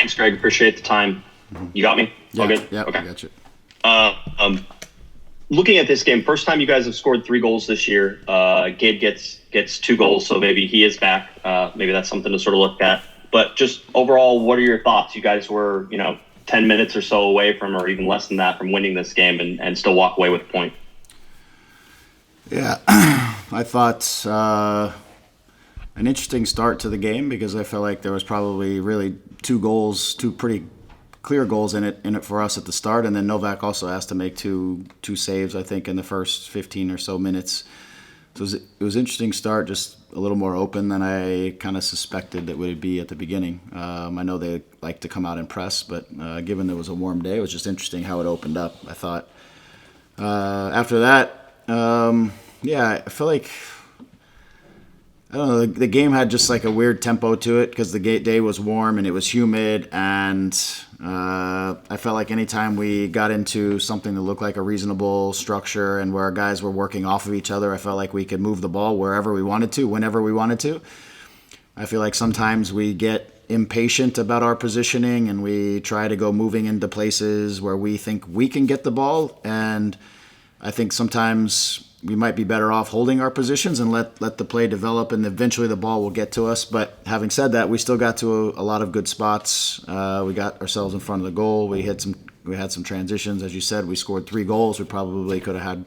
Thanks, Greg. Appreciate the time. You got me? Yeah, All good? yeah, Okay. I got you. Looking at this game, first time you guys have scored 3 goals this year. Gabe gets 2 goals, so maybe he is back. Maybe that's something to sort of look at. But just overall, what are your thoughts? You guys were, 10 minutes or so away from, or even less than that, from winning this game and still walk away with a point. Yeah, I thought an interesting start to the game because I felt like there was probably really 2 goals, 2 pretty clear goals in it for us at the start, and then Novak also has to make two saves, I think, in the first 15 or so minutes. So it was an interesting start, just a little more open than I kind of suspected it would be at the beginning. I know they like to come out and press, but given it was a warm day, it was just interesting how it opened up, I thought. After that, I feel like, I don't know, the game had just like a weird tempo to it because the day was warm and it was humid, and I felt like anytime we got into something that looked like a reasonable structure and where our guys were working off of each other, I felt like we could move the ball wherever we wanted to, whenever we wanted to. I feel like sometimes we get impatient about our positioning and we try to go moving into places where we think we can get the ball, and I think sometimes we might be better off holding our positions and let the play develop, and eventually the ball will get to us. But having said that, we still got to a lot of good spots. We got ourselves in front of the goal. We had some transitions, as you said. We scored 3 goals. We probably could have had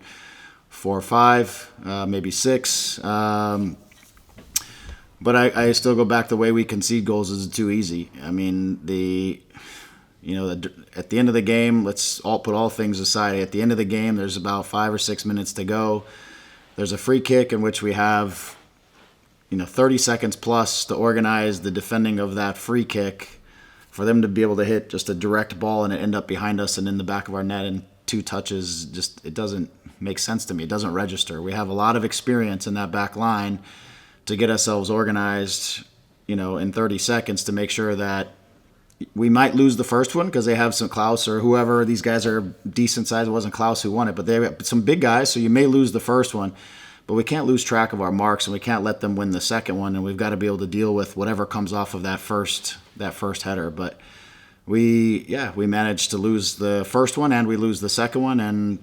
4 or 5, maybe 6. But I still go back, the way we concede goals is too easy. I mean, at the end of the game, let's all put all things aside. At the end of the game, there's about 5 or 6 minutes to go. There's a free kick in which we have, 30 seconds plus to organize the defending of that free kick, for them to be able to hit just a direct ball and it end up behind us and in the back of our net in 2 touches. Just, it doesn't make sense to me. It doesn't register. We have a lot of experience in that back line to get ourselves organized, in 30 seconds to make sure that we might lose the first one because they have some Klaus or whoever. These guys are decent size. It wasn't Klaus who won it, but they have some big guys, so you may lose the first one. But we can't lose track of our marks, and we can't let them win the second one, and we've got to be able to deal with whatever comes off of that first header. But we managed to lose the first one, and we lose the second one, and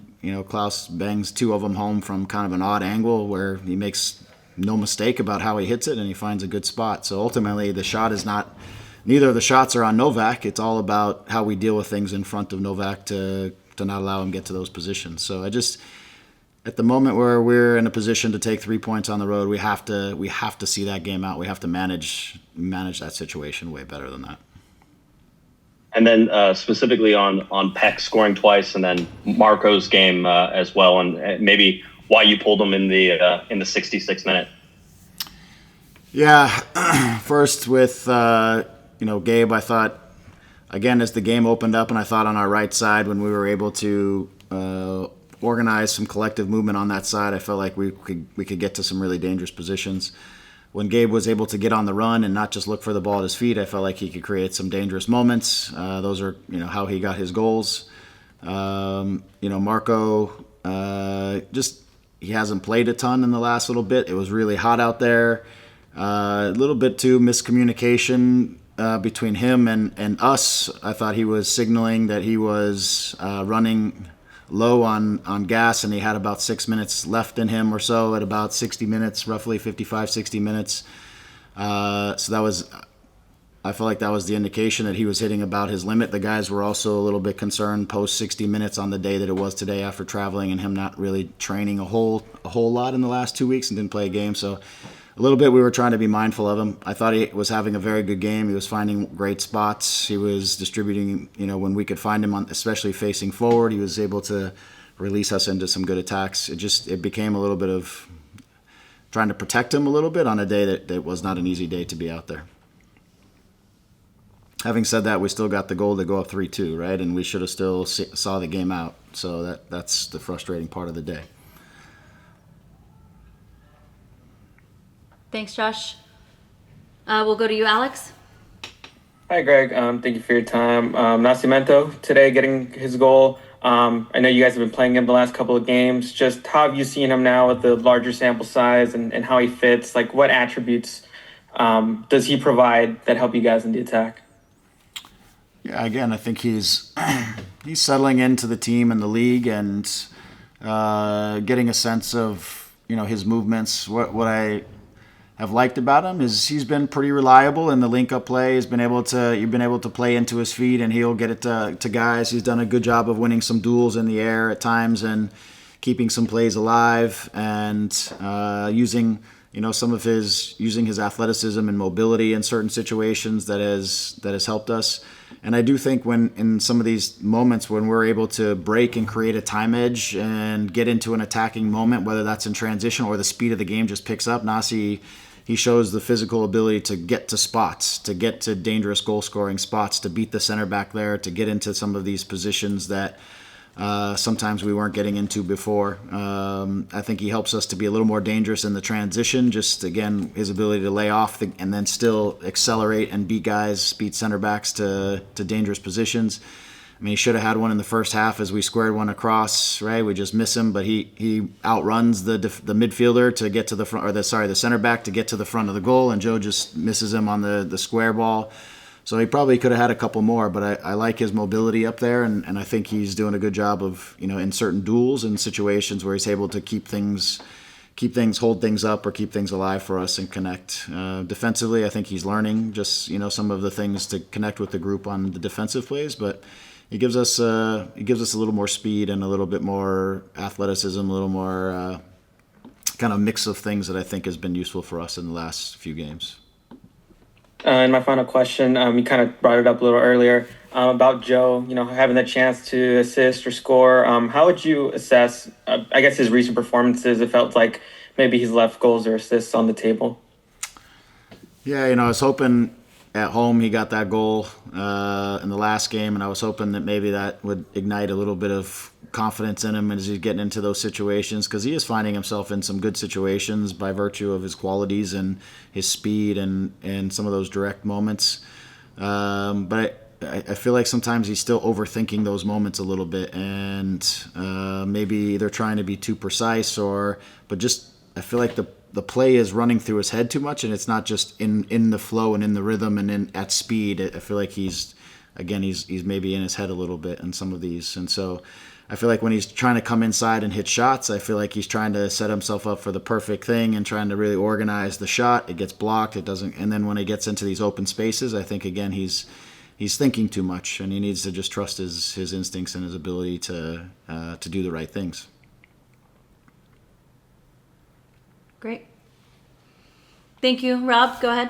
Klaus bangs 2 of them home from kind of an odd angle where he makes no mistake about how he hits it, and he finds a good spot. So ultimately, neither of the shots are on Novak. It's all about how we deal with things in front of Novak to not allow him to get to those positions. So at the moment where we're in a position to take 3 points on the road, we have to see that game out. We have to manage that situation way better than that. And then specifically on Peck scoring twice, and then Marco's game as well, and maybe why you pulled him in the 66th minute. Yeah, first with Gabe, I thought, again, as the game opened up, and I thought on our right side when we were able to organize some collective movement on that side, I felt like we could get to some really dangerous positions. When Gabe was able to get on the run and not just look for the ball at his feet, I felt like he could create some dangerous moments. Those are how he got his goals. Marco, he hasn't played a ton in the last little bit. It was really hot out there. A little bit too miscommunication between him and us. I thought he was signaling that he was running low on gas, and he had about 6 minutes left in him or so at about 60 minutes, roughly 55, 60 minutes. So I felt like that was the indication that he was hitting about his limit. The guys were also a little bit concerned post 60 minutes on the day that it was today after traveling and him not really training a whole lot in the last 2 weeks and didn't play a game. So a little bit we were trying to be mindful of him. I thought he was having a very good game. He was finding great spots. He was distributing, when we could find him, especially facing forward. He was able to release us into some good attacks. It became a little bit of trying to protect him a little bit on a day that was not an easy day to be out there. Having said that, we still got the goal to go up 3-2, right? And we should have still saw the game out. So that's the frustrating part of the day. Thanks, Josh. We'll go to you, Alex. Hi, Greg. Thank you for your time. Nassimento today getting his goal. I know you guys have been playing him the last couple of games. Just how have you seen him now with the larger sample size and how he fits? Like, what attributes does he provide that help you guys in the attack? Yeah, again, I think he's he's settling into the team and the league and getting a sense of his movements. What I have liked about him is he's been pretty reliable in the link-up play. You've been able to play into his feet, and he'll get it to guys. He's done a good job of winning some duels in the air at times and keeping some plays alive and using his athleticism and mobility in certain situations that has helped us. And I do think when in some of these moments when we're able to break and create a time edge and get into an attacking moment, whether that's in transition or the speed of the game just picks up, Nasi, he shows the physical ability to get to spots, to get to dangerous goal-scoring spots, to beat the center back there, to get into some of these positions that sometimes we weren't getting into before. I think he helps us to be a little more dangerous in the transition. Just, again, his ability to lay off and then still accelerate and beat center backs to dangerous positions. I mean, he should have had one in the first half as we squared one across, right? We just miss him, but he outruns the midfielder to get to the front, the center back to get to the front of the goal, and Joe just misses him on the square ball. So he probably could have had a couple more, but I like his mobility up there, and I think he's doing a good job of, in certain duels and situations where he's able to hold things up or keep things alive for us and connect. Defensively, I think he's learning just, some of the things to connect with the group on the defensive plays, but he gives us a little more speed and a little bit more athleticism, a little more kind of mix of things that I think has been useful for us in the last few games. And my final question, you kind of brought it up a little earlier about Joe, having the chance to assist or score. How would you assess, I guess, his recent performances? It felt like maybe he's left goals or assists on the table. Yeah, I was hoping at home he got that goal in the last game, and I was hoping that maybe that would ignite a little bit of confidence in him as he's getting into those situations, because he is finding himself in some good situations by virtue of his qualities and his speed and some of those direct moments. But I feel like sometimes he's still overthinking those moments a little bit, and maybe they're trying to be too precise, but just I feel like the play is running through his head too much, and it's not just in the flow and in the rhythm and at speed. I feel like he's maybe in his head a little bit in some of these, and so I feel like when he's trying to come inside and hit shots, I feel like he's trying to set himself up for the perfect thing and trying to really organize the shot. It gets blocked, it doesn't, and then when he gets into these open spaces, I think again he's thinking too much, and he needs to just trust his instincts and his ability to do the right things. Great. Thank you. Rob, go ahead.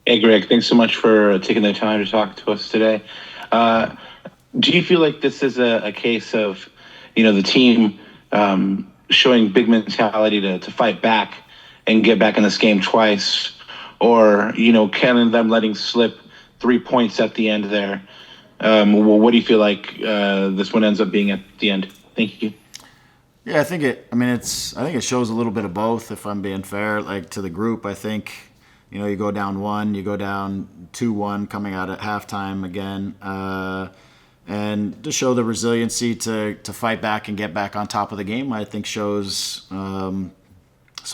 Hey, Greg, thanks so much for taking the time to talk to us today. Do you feel like this is a case of, the team showing big mentality to fight back and get back in this game twice, or, can them letting slip 3 points at the end there? What do you feel like this one ends up being at the end? Thank you. Yeah, I think it shows a little bit of both, if I'm being fair, like to the group. I think, you go down 1, you go down 2-1 coming out at halftime again, and to show the resiliency to fight back and get back on top of the game, I think shows some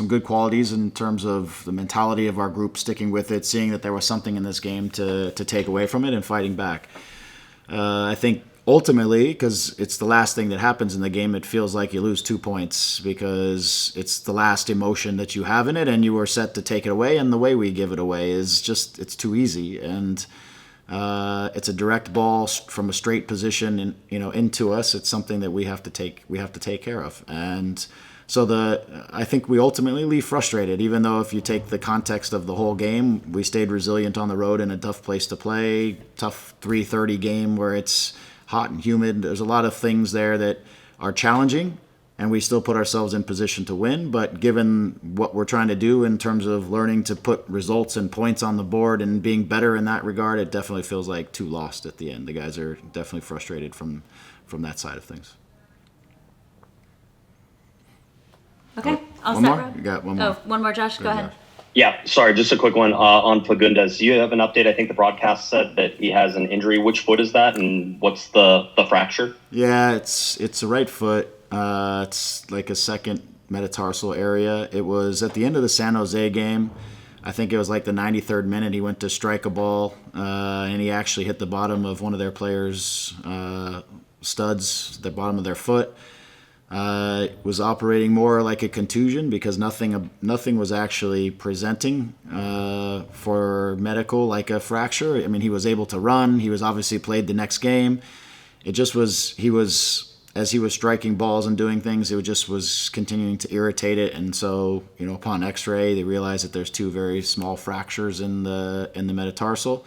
good qualities in terms of the mentality of our group sticking with it, seeing that there was something in this game to take away from it and fighting back. I think ultimately, because it's the last thing that happens in the game, it feels like you lose 2 points because it's the last emotion that you have in it, and you are set to take it away. And the way we give it away is just it's too easy, and it's a direct ball from a straight position, into us. It's something that we have to take care of, and so I think we ultimately leave frustrated. Even though if you take the context of the whole game, we stayed resilient on the road in a tough place to play, tough 3:30 game where it's hot and humid. There's a lot of things there that are challenging, and we still put ourselves in position to win. But given what we're trying to do in terms of learning to put results and points on the board and being better in that regard, it definitely feels like 2 lost at the end. The guys are definitely frustrated from that side of things. Okay, I'll one set more? Rob. You got one more. Oh, one more, Josh. Go ahead. Josh. Yeah, sorry, just a quick one on Fagundes. Do you have an update? I think the broadcast said that he has an injury. Which foot is that, and what's the fracture? Yeah, it's a right foot. It's like a second metatarsal area. It was at the end of the San Jose game. I think it was like the 93rd minute, he went to strike a ball, and he actually hit the bottom of one of their players' studs, the bottom of their foot. Was operating more like a contusion because nothing was actually presenting for medical like a fracture. I mean, he was able to run. He was obviously played the next game. It just was as he was striking balls and doing things, it just was continuing to irritate it. And so, upon X-ray, they realized that there's 2 very small fractures in the metatarsal.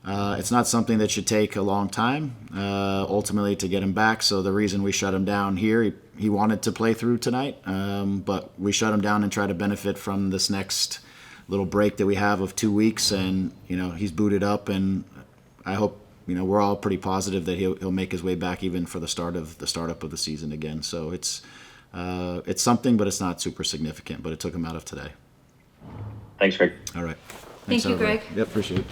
It's not something that should take a long time, ultimately, to get him back. So the reason we shut him down here, he wanted to play through tonight, but we shut him down and try to benefit from this next little break that we have of 2 weeks. And he's booted up, and I hope we're all pretty positive that he'll make his way back even for the startup of the season again. So it's something, but it's not super significant. But it took him out of today. Thanks, Greg. All right. Thank you, everybody. Greg. Yep, appreciate it.